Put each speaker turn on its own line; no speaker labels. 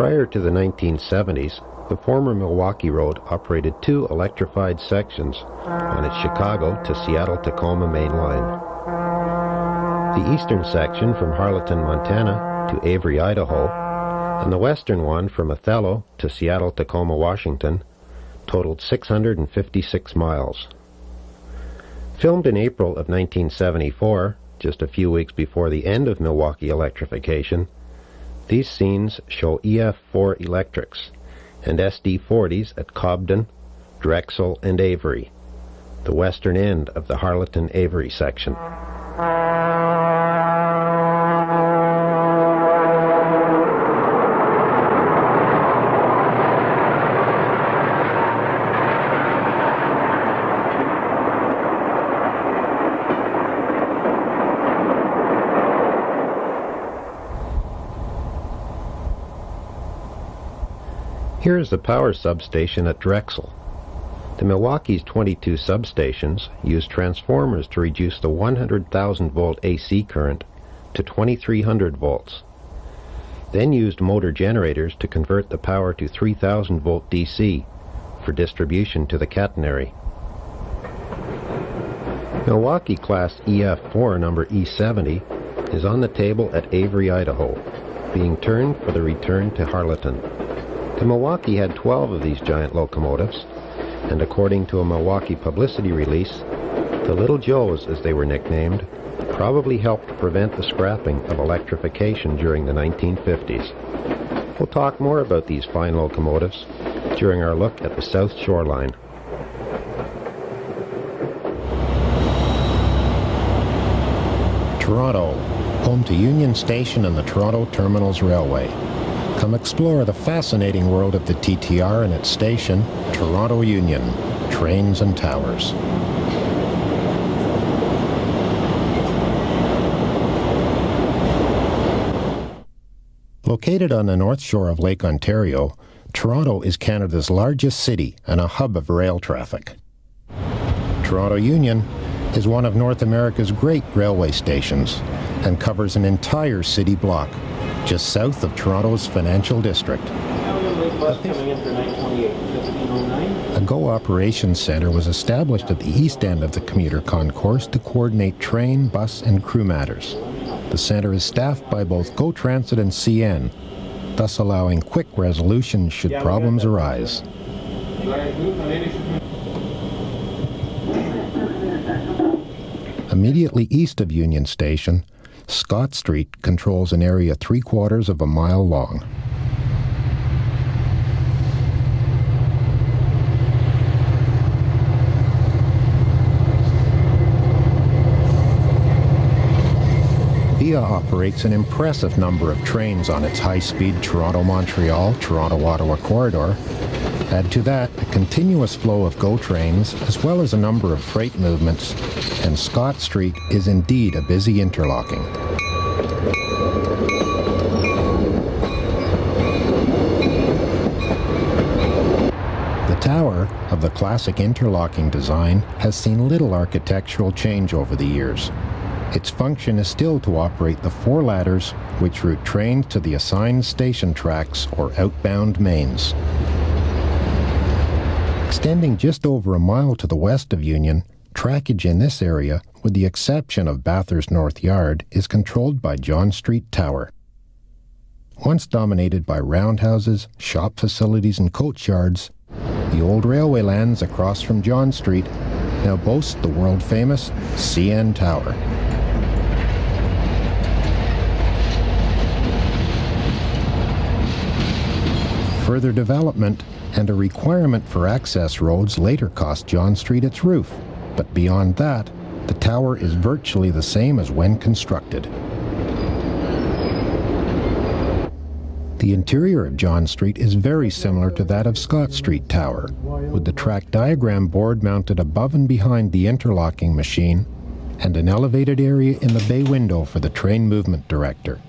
Prior to the 1970s, the former Milwaukee Road operated two electrified sections on its Chicago to Seattle-Tacoma main line. The eastern section from Harleton, Montana to Avery, Idaho, and the western one from Othello to Seattle-Tacoma, Washington, totaled 656 miles. Filmed in April of 1974, just a few weeks before the end of Milwaukee electrification, these scenes show EF4 electrics and SD40s at Cobden, Drexel, and Avery, the western end of the Harleton-Avery section. Here is the power substation at Drexel. The Milwaukee's 22 substations use transformers to reduce the 100,000 volt AC current to 2300 volts, then used motor generators to convert the power to 3000 volt DC for distribution to the catenary. Milwaukee Class EF4 number E70 is on the table at Avery, Idaho, being turned for the return to Harleton. The Milwaukee had 12 of these giant locomotives, and according to a Milwaukee publicity release, the L'll Joes, as they were nicknamed, probably helped prevent the scrapping of electrification during the 1950s. We'll talk more about these fine locomotives during our look at the South Shoreline.
Toronto, home to Union Station and the Toronto Terminals Railway. Come explore the fascinating world of the TTR and its station, Toronto Union, Trains and Towers. Located on the north shore of Lake Ontario, Toronto is Canada's largest city and a hub of rail traffic. Toronto Union is one of North America's great railway stations and covers an entire city block, just south of Toronto's financial district. A GO Operations Centre was established at the east end of the commuter concourse to coordinate train, bus, and crew matters. The centre is staffed by both GO Transit and CN, thus allowing quick resolution should problems arise. Immediately east of Union Station, Scott Street controls an area 3/4 of a mile long. VIA operates an impressive number of trains on its high-speed Toronto-Montreal, Toronto-Ottawa corridor. Add to that a continuous flow of GO trains, as well as a number of freight movements, and Scott Street is indeed a busy interlocking. The tower, of the classic interlocking design, has seen little architectural change over the years. Its function is still to operate the 4 ladders which route trains to the assigned station tracks or outbound mains. Extending just over a mile to the west of Union, trackage in this area, with the exception of Bathurst North Yard, is controlled by John Street Tower. Once dominated by roundhouses, shop facilities and coach yards, the old railway lands across from John Street now boast the world-famous CN Tower. Further development and a requirement for access roads later cost John Street its roof, but beyond that, the tower is virtually the same as when constructed. The interior of John Street is very similar to that of Scott Street Tower, with the track diagram board mounted above and behind the interlocking machine, and an elevated area in the bay window for the train movement director.